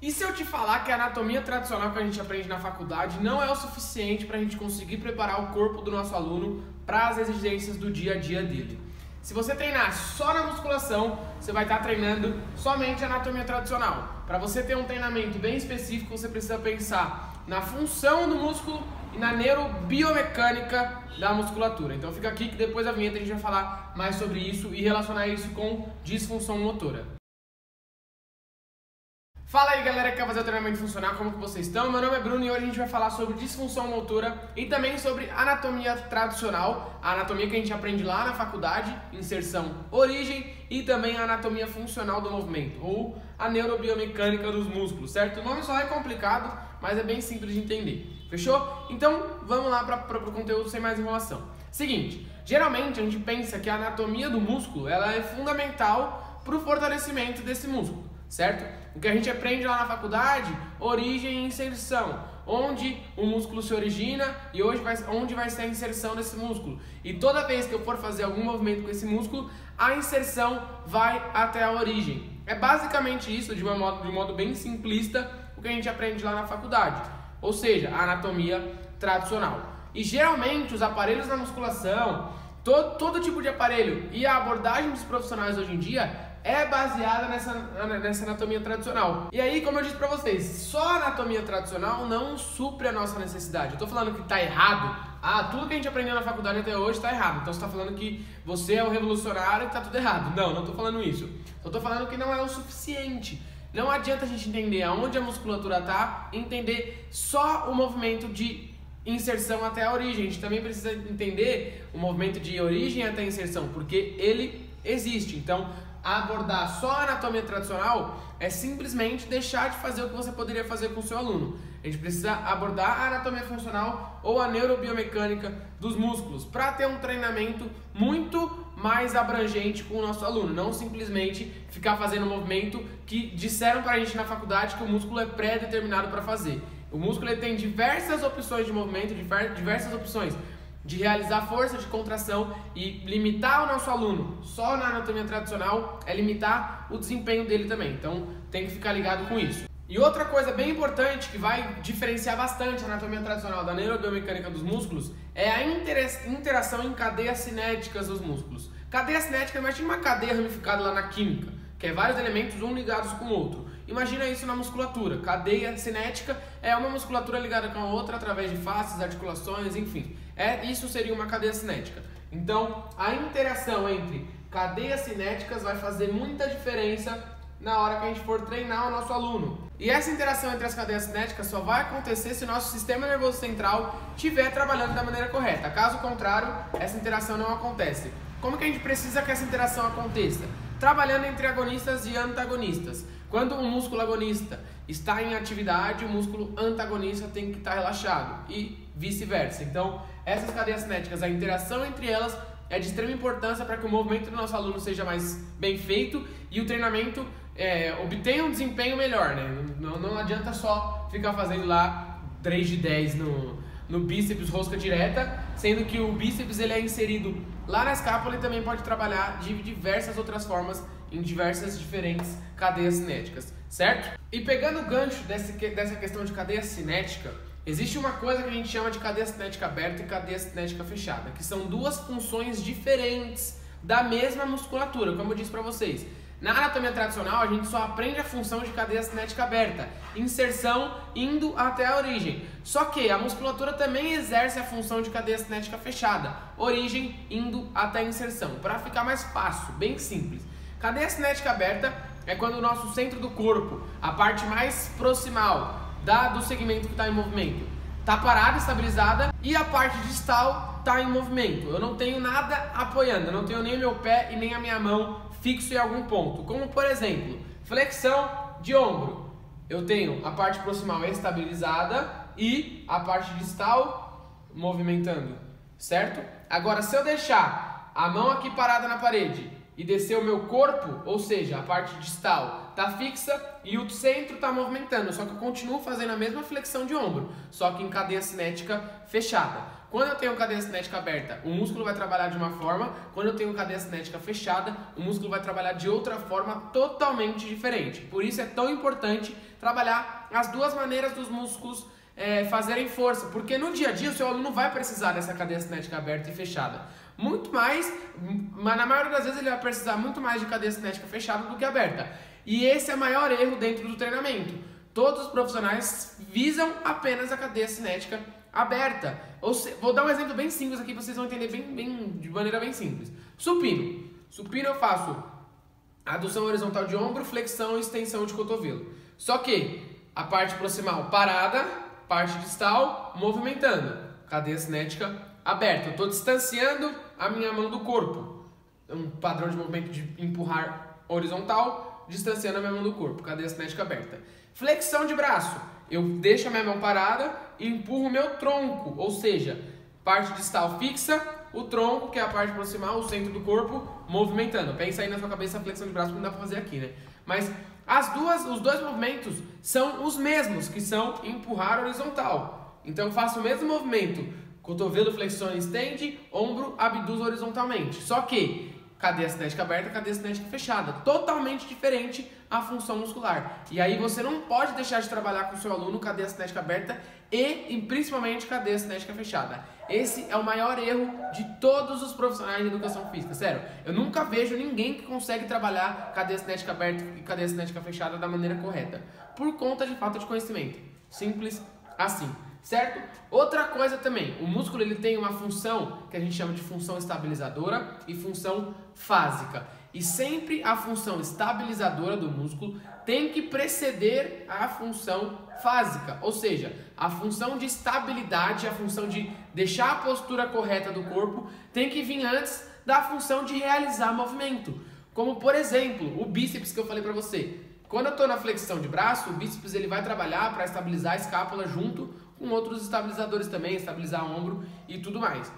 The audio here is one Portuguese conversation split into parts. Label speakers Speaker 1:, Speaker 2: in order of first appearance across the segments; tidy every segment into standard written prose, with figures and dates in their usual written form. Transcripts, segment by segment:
Speaker 1: E se eu te falar que a anatomia tradicional que a gente aprende na faculdade não é o suficiente para a gente conseguir preparar o corpo do nosso aluno para as exigências do dia a dia dele? Se você treinar só na musculação, você vai estar treinando somente a anatomia tradicional. Para você ter um treinamento bem específico, você precisa pensar na função do músculo e na neurobiomecânica da musculatura. Então fica aqui que depois da vinheta a gente vai falar mais sobre isso e relacionar isso com disfunção motora. Fala aí galera que quer fazer o treinamento funcional, como que vocês estão? Meu nome é Bruno e hoje a gente vai falar sobre disfunção motora e também sobre anatomia tradicional, a anatomia que a gente aprende lá na faculdade, inserção, origem e também a anatomia funcional do movimento, ou a neurobiomecânica dos músculos, certo? O nome só é complicado, mas é bem simples de entender, fechou? Então vamos lá para o conteúdo sem mais enrolação. Seguinte, geralmente a gente pensa que a anatomia do músculo ela é fundamental para o fortalecimento desse músculo, certo? O que a gente aprende lá na faculdade, origem e inserção, onde o músculo se origina e onde vai ser a inserção desse músculo. E toda vez que eu for fazer algum movimento com esse músculo, a inserção vai até a origem. É basicamente isso, de um modo bem simplista, o que a gente aprende lá na faculdade, ou seja, a anatomia tradicional. E geralmente os aparelhos na musculação, todo tipo de aparelho e a abordagem dos profissionais hoje em dia é baseada nessa anatomia tradicional. E aí, como eu disse pra vocês, só a anatomia tradicional não supre a nossa necessidade. Eu tô falando que tá errado. Tudo que a gente aprendeu na faculdade até hoje tá errado. Então você tá falando que você é o revolucionário e tá tudo errado. Não tô falando isso. Eu tô falando que não é o suficiente. Não adianta a gente entender aonde a musculatura tá, entender só o movimento de inserção até a origem. A gente também precisa entender o movimento de origem até a inserção, porque ele existe. Então, abordar só a anatomia tradicional é simplesmente deixar de fazer o que você poderia fazer com o seu aluno. A gente precisa abordar a anatomia funcional ou a neurobiomecânica dos músculos para ter um treinamento muito mais abrangente com o nosso aluno, não simplesmente ficar fazendo um movimento que disseram para a gente na faculdade que o músculo é pré-determinado para fazer. O músculo ele tem diversas opções de movimento, diversas opções de realizar força de contração, e limitar o nosso aluno só na anatomia tradicional é limitar o desempenho dele também. Então tem que ficar ligado com isso. E outra coisa bem importante que vai diferenciar bastante a anatomia tradicional da neurobiomecânica dos músculos é a interação em cadeias cinéticas dos músculos. Cadeia cinética, imagina uma cadeia ramificada lá na química, que é vários elementos um ligados com o outro. Imagina isso na musculatura. Cadeia cinética é uma musculatura ligada com a outra através de faces, articulações, enfim. Isso seria uma cadeia cinética. Então, a interação entre cadeias cinéticas vai fazer muita diferença na hora que a gente for treinar o nosso aluno. E essa interação entre as cadeias cinéticas só vai acontecer se o nosso sistema nervoso central estiver trabalhando da maneira correta. Caso contrário, essa interação não acontece. Como que a gente precisa que essa interação aconteça? Trabalhando entre agonistas e antagonistas. Quando o músculo agonista está em atividade, o músculo antagonista tem que estar relaxado e vice-versa. Então, essas cadeias cinéticas, a interação entre elas é de extrema importância para que o movimento do nosso aluno seja mais bem feito e o treinamento obtenha um desempenho melhor, né? Não adianta só ficar fazendo lá 3 de 10 no bíceps rosca direta, sendo que o bíceps ele é inserido lá na escápula e também pode trabalhar de diversas outras formas em diversas diferentes cadeias cinéticas, certo? E pegando o gancho dessa questão de cadeia cinética, existe uma coisa que a gente chama de cadeia cinética aberta e cadeia cinética fechada, que são duas funções diferentes da mesma musculatura, como eu disse para vocês. Na anatomia tradicional, a gente só aprende a função de cadeia cinética aberta, inserção indo até a origem. Só que a musculatura também exerce a função de cadeia cinética fechada, origem indo até a inserção, para ficar mais fácil, bem simples. Cadeia cinética aberta é quando o nosso centro do corpo, a parte mais proximal do segmento que está em movimento, está parada, estabilizada, e a parte distal está em movimento. Eu não tenho nada apoiando, eu não tenho nem o meu pé e nem a minha mão fixo em algum ponto, como por exemplo, flexão de ombro. Eu tenho a parte proximal estabilizada e a parte distal movimentando, certo? Agora, se eu deixar a mão aqui parada na parede e descer o meu corpo, ou seja, a parte distal está fixa e o centro está movimentando, só que eu continuo fazendo a mesma flexão de ombro, só que em cadeia cinética fechada. Quando eu tenho cadeia cinética aberta, o músculo vai trabalhar de uma forma. Quando eu tenho cadeia cinética fechada, o músculo vai trabalhar de outra forma totalmente diferente. Por isso é tão importante trabalhar as duas maneiras dos músculos fazerem força, porque no dia a dia o seu aluno vai precisar dessa cadeia cinética aberta e fechada. Muito mais, mas na maioria das vezes ele vai precisar muito mais de cadeia cinética fechada do que aberta. E esse é o maior erro dentro do treinamento. Todos os profissionais visam apenas a cadeia cinética aberta. Vou dar um exemplo bem simples aqui para vocês vão entender de maneira bem simples. Supino. Supino eu faço adução horizontal de ombro, flexão e extensão de cotovelo. Só que a parte proximal parada, parte distal movimentando. Cadeia cinética aberta. Eu estou distanciando a minha mão do corpo. Um padrão de movimento de empurrar horizontal, distanciando a minha mão do corpo. Cadeia cinética aberta. Flexão de braço. Eu deixo a minha mão parada e empurro o meu tronco, ou seja, parte distal fixa, o tronco, que é a parte proximal, o centro do corpo, movimentando. Pensa aí na sua cabeça a flexão de braço que não dá pra fazer aqui, né? Mas os dois movimentos são os mesmos, que são empurrar horizontal. Então eu faço o mesmo movimento, cotovelo, flexiona e estende, ombro, abduz horizontalmente. Só que cadeia cinética aberta, cadeia cinética fechada. Totalmente diferente a função muscular. E aí você não pode deixar de trabalhar com o seu aluno cadeia cinética aberta e principalmente cadeia cinética fechada. Esse é o maior erro de todos os profissionais de educação física. Sério, eu nunca vejo ninguém que consegue trabalhar cadeia cinética aberta e cadeia cinética fechada da maneira correta. Por conta de falta de conhecimento. Simples assim. Certo? Outra coisa também, o músculo ele tem uma função que a gente chama de função estabilizadora e função fásica. E sempre a função estabilizadora do músculo tem que preceder a função fásica, ou seja, a função de estabilidade, a função de deixar a postura correta do corpo tem que vir antes da função de realizar movimento. Como por exemplo, o bíceps que eu falei para você. Quando eu estou na flexão de braço, o bíceps ele vai trabalhar para estabilizar a escápula junto com outros estabilizadores também, estabilizar o ombro e tudo mais.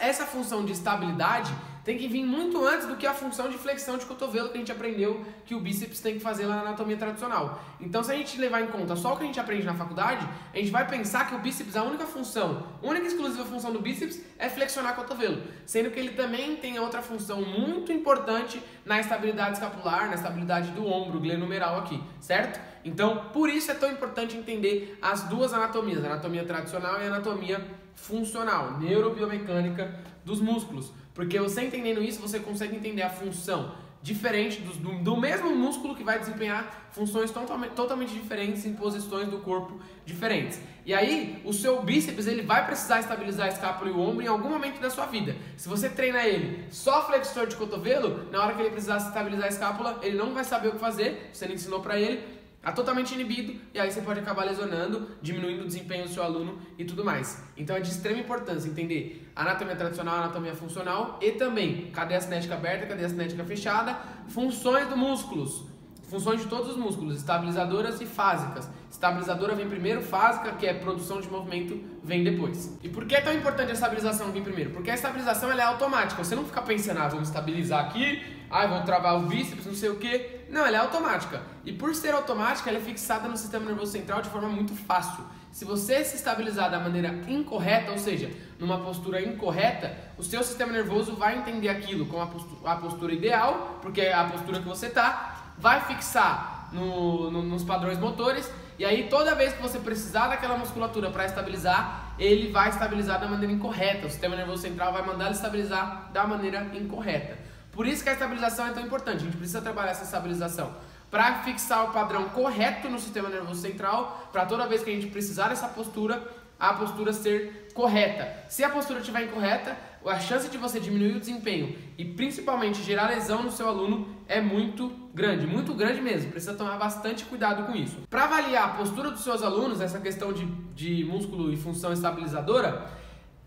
Speaker 1: Essa função de estabilidade tem que vir muito antes do que a função de flexão de cotovelo que a gente aprendeu que o bíceps tem que fazer lá na anatomia tradicional. Então, se a gente levar em conta só o que a gente aprende na faculdade, a gente vai pensar que o bíceps, a única e exclusiva função do bíceps é flexionar o cotovelo, sendo que ele também tem outra função muito importante na estabilidade escapular, na estabilidade do ombro, glenomeral aqui, certo? Então, por isso é tão importante entender as duas anatomias, a anatomia tradicional e a anatomia funcional, neurobiomecânica dos músculos. Porque você entendendo isso, você consegue entender a função diferente do mesmo músculo que vai desempenhar funções totalmente diferentes em posições do corpo diferentes. E aí, o seu bíceps ele vai precisar estabilizar a escápula e o ombro em algum momento da sua vida. Se você treina ele só flexor de cotovelo, na hora que ele precisar estabilizar a escápula, ele não vai saber o que fazer, você não ensinou para ele, está totalmente inibido e aí você pode acabar lesionando, diminuindo o desempenho do seu aluno e tudo mais. Então é de extrema importância entender anatomia tradicional, anatomia funcional e também cadeia cinética aberta, cadeia cinética fechada, funções dos músculos, funções de todos os músculos, estabilizadoras e fásicas. Estabilizadora vem primeiro, fásica, que é produção de movimento, vem depois. E por que é tão importante a estabilização vir primeiro? Porque a estabilização ela é automática, você não fica pensando, vamos estabilizar aqui, vou travar o bíceps, não sei o que. Não, ela é automática. E por ser automática, ela é fixada no sistema nervoso central de forma muito fácil. Se você se estabilizar da maneira incorreta, ou seja, numa postura incorreta, o seu sistema nervoso vai entender aquilo como a postura ideal, porque é a postura que você está, vai fixar nos padrões motores, e aí toda vez que você precisar daquela musculatura para estabilizar, ele vai estabilizar da maneira incorreta. O sistema nervoso central vai mandar ele estabilizar da maneira incorreta. Por isso que a estabilização é tão importante, a gente precisa trabalhar essa estabilização para fixar o padrão correto no sistema nervoso central, para toda vez que a gente precisar dessa postura, a postura ser correta. Se a postura estiver incorreta, a chance de você diminuir o desempenho e principalmente gerar lesão no seu aluno é muito grande mesmo, precisa tomar bastante cuidado com isso. Para avaliar a postura dos seus alunos, essa questão de músculo e função estabilizadora,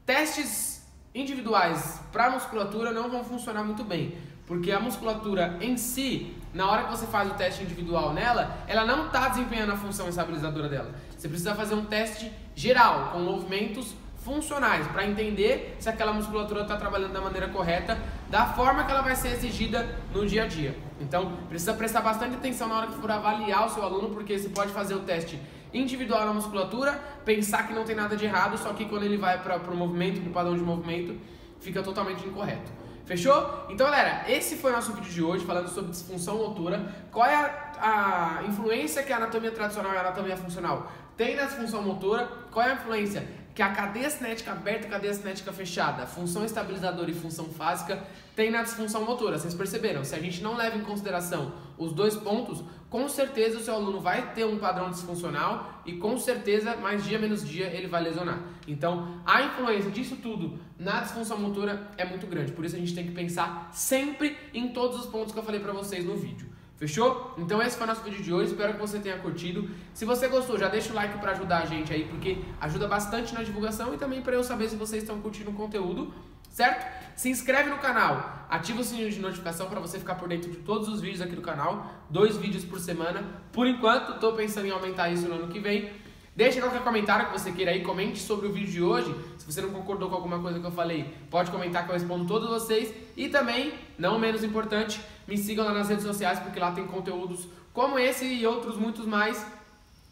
Speaker 1: testes individuais para a musculatura não vão funcionar muito bem, porque a musculatura em si, na hora que você faz o teste individual nela, ela não está desempenhando a função estabilizadora dela. Você precisa fazer um teste geral, com movimentos funcionais, para entender se aquela musculatura está trabalhando da maneira correta da forma que ela vai ser exigida no dia a dia. Então, precisa prestar bastante atenção na hora que for avaliar o seu aluno, porque você pode fazer o teste individual na musculatura, pensar que não tem nada de errado, só que quando ele vai para o movimento, para o padrão de movimento, fica totalmente incorreto. Fechou? Então, galera, esse foi o nosso vídeo de hoje, falando sobre disfunção motora. Qual é a influência que a anatomia tradicional e a anatomia funcional tem na disfunção motora? Qual é a influência que a cadeia cinética aberta e a cadeia cinética fechada, função estabilizadora e função fásica, tem na disfunção motora? Vocês perceberam? Se a gente não leva em consideração os dois pontos, com certeza o seu aluno vai ter um padrão disfuncional e com certeza, mais dia menos dia, ele vai lesionar. Então, a influência disso tudo na disfunção motora é muito grande. Por isso a gente tem que pensar sempre em todos os pontos que eu falei pra vocês no vídeo. Fechou? Então esse foi o nosso vídeo de hoje, espero que você tenha curtido. Se você gostou, já deixa o like pra ajudar a gente aí, porque ajuda bastante na divulgação e também pra eu saber se vocês estão curtindo o conteúdo, certo? Se inscreve no canal, ativa o sininho de notificação pra você ficar por dentro de todos os vídeos aqui do canal, 2 vídeos por semana. Por enquanto, tô pensando em aumentar isso no ano que vem. Deixa qualquer comentário que você queira aí, comente sobre o vídeo de hoje. Se você não concordou com alguma coisa que eu falei, pode comentar que eu respondo todos vocês. E também, não menos importante, me sigam lá nas redes sociais, porque lá tem conteúdos como esse e outros muitos mais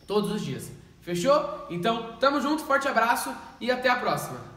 Speaker 1: todos os dias. Fechou? Então, tamo junto, forte abraço e até a próxima!